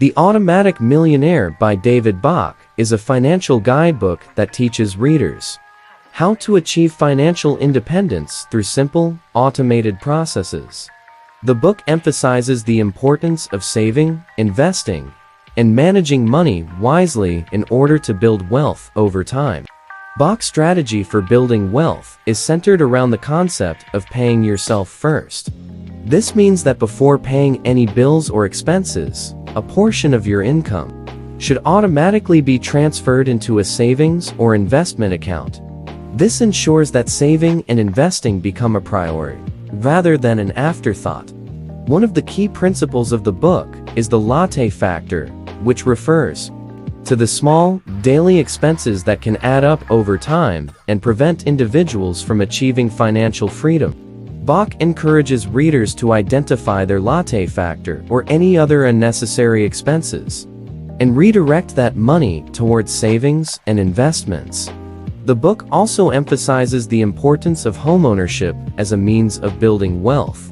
The Automatic Millionaire by David Bach is a financial guidebook that teaches readers how to achieve financial independence through simple, automated processes. The book emphasizes the importance of saving, investing, and managing money wisely in order to build wealth over time. Bach's strategy for building wealth is centered around the concept of paying yourself first. This means that before paying any bills or expenses, a portion of your income should automatically be transferred into a savings or investment account. This ensures that saving and investing become a priority, rather than an afterthought. One of the key principles of the book is the latte factor, which refers to the small, daily expenses that can add up over time and prevent individuals from achieving financial freedom. Bach encourages readers to identify their latte factor or any other unnecessary expenses and redirect that money towards savings and investments. The book also emphasizes the importance of homeownership as a means of building wealth.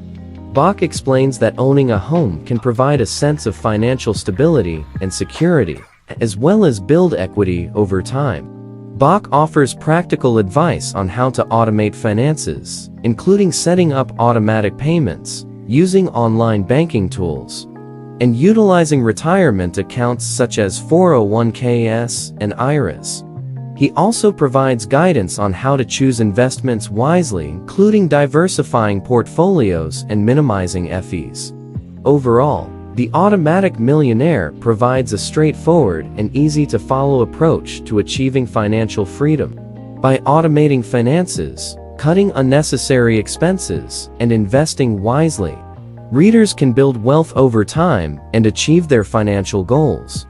Bach explains that owning a home can provide a sense of financial stability and security, as well as build equity over time. Bach offers practical advice on how to automate finances, including setting up automatic payments, using online banking tools, and utilizing retirement accounts such as 401ks and IRAs. He also provides guidance on how to choose investments wisely, including diversifying portfolios and minimizing fees. Overall, The Automatic Millionaire provides a straightforward and easy-to-follow approach to achieving financial freedom. By automating finances, cutting unnecessary expenses, and investing wisely, readers can build wealth over time and achieve their financial goals.